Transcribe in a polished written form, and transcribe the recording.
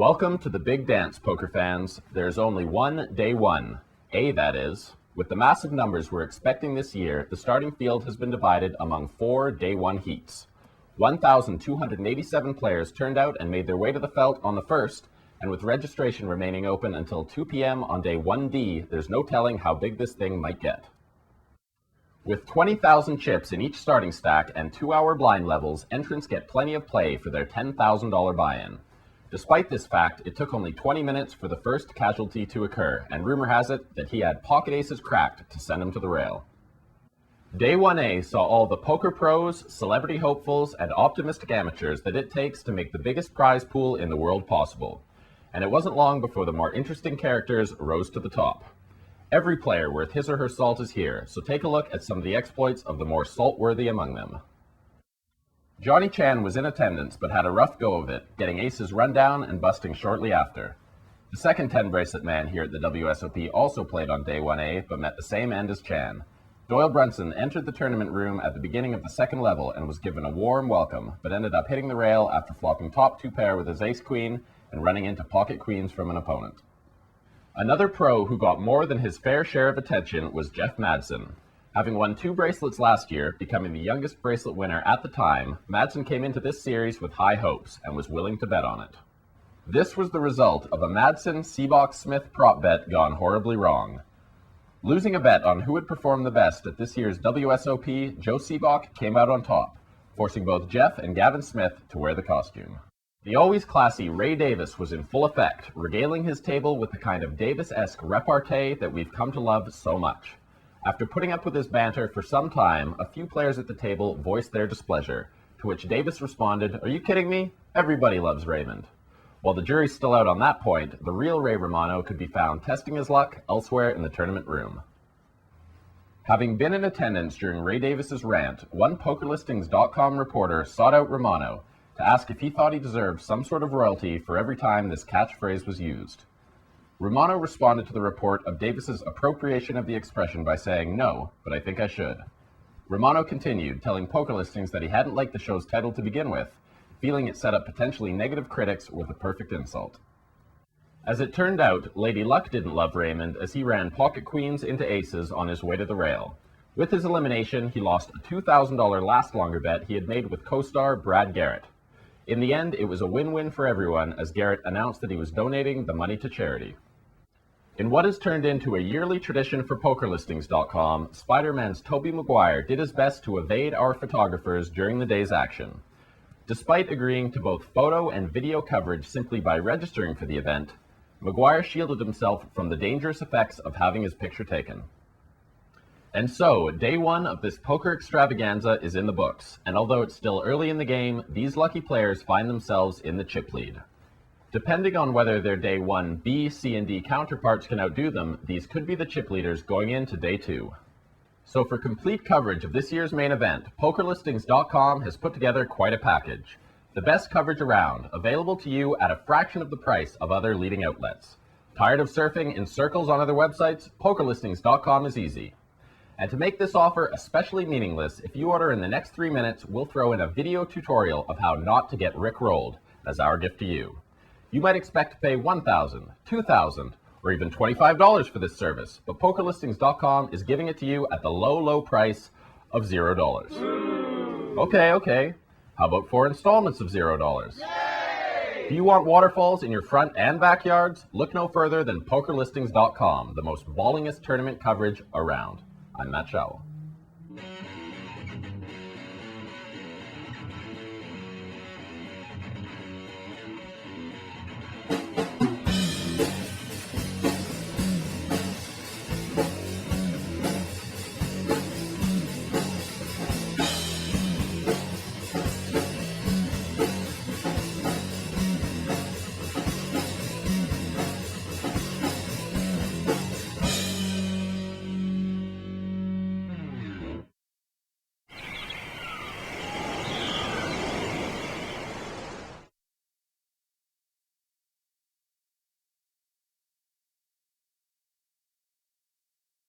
Welcome to the big dance, poker fans. There's only one day one, that is. With the massive numbers we're expecting this year, the starting field has been divided among 4 day one heats. 1,287 players turned out and made their way to the felt on the first, and with registration remaining open until 2 p.m. on day 1D, there's no telling how big this thing might get. With 20,000 chips in each starting stack and 2-hour blind levels, entrants get plenty of play for their $10,000 buy-in. Despite this fact, it took only 20 minutes for the first casualty to occur, and rumor has it that he had pocket aces cracked to send him to the rail. Day 1A saw all the poker pros, celebrity hopefuls, and optimistic amateurs that it takes to make the biggest prize pool in the world possible. And it wasn't long before the more interesting characters rose to the top. Every player worth his or her salt is here, so take a look at some of the exploits of the more salt-worthy among them. Johnny Chan was in attendance but had a rough go of it, getting aces run down and busting shortly after. The second 10-bracelet man here at the WSOP also played on day 1A but met the same end as Chan. Doyle Brunson entered the tournament room at the beginning of the second level and was given a warm welcome, but ended up hitting the rail after flopping top 2 pair with his ace-queen and running into pocket queens from an opponent. Another pro who got more than his fair share of attention was Jeff Madsen. Having won 2 bracelets last year, becoming the youngest bracelet winner at the time, Madsen came into this series with high hopes and was willing to bet on it. This was the result of a Madsen-Seebock-Smith prop bet gone horribly wrong. Losing a bet on who would perform the best at this year's WSOP, Joe Seebock came out on top, forcing both Jeff and Gavin Smith to wear the costume. The always classy Ray Davis was in full effect, regaling his table with the kind of Davis-esque repartee that we've come to love so much. After putting up with his banter for some time, a few players at the table voiced their displeasure, to which Davis responded, "Are you kidding me? Everybody loves Raymond." While the jury's still out on that point, the real Ray Romano could be found testing his luck elsewhere in the tournament room. Having been in attendance during Ray Davis's rant, one PokerListings.com reporter sought out Romano to ask if he thought he deserved some sort of royalty for every time this catchphrase was used. Romano responded to the report of Davis's appropriation of the expression by saying, "No, but I think I should." Romano continued, telling Poker Listings that he hadn't liked the show's title to begin with, feeling it set up potentially negative critics with a perfect insult. As it turned out, Lady Luck didn't love Raymond as he ran pocket queens into aces on his way to the rail. With his elimination, he lost a $2,000 last longer bet he had made with co-star Brad Garrett. In the end, it was a win-win for everyone as Garrett announced that he was donating the money to charity. In what has turned into a yearly tradition for PokerListings.com, Spider-Man's Tobey Maguire did his best to evade our photographers during the day's action. Despite agreeing to both photo and video coverage simply by registering for the event, Maguire shielded himself from the dangerous effects of having his picture taken. And so, day one of this poker extravaganza is in the books, and although it's still early in the game, these lucky players find themselves in the chip lead. Depending on whether their day 1B, C, and D counterparts can outdo them, these could be the chip leaders going into day 2. So for complete coverage of this year's main event, PokerListings.com has put together quite a package. The best coverage around, available to you at a fraction of the price of other leading outlets. Tired of surfing in circles on other websites? PokerListings.com is easy. And to make this offer especially meaningless, if you order in the next 3 minutes, we'll throw in a video tutorial of how not to get rickrolled as our gift to you. You might expect to pay $1,000, $2,000, or even $25 for this service, but PokerListings.com is giving it to you at the low, low price of $0. Okay. How about 4 installments of $0? Yay! Do you want waterfalls in your front and backyards? Look no further than PokerListings.com, the most ballingest tournament coverage around. I'm Matt Schowell.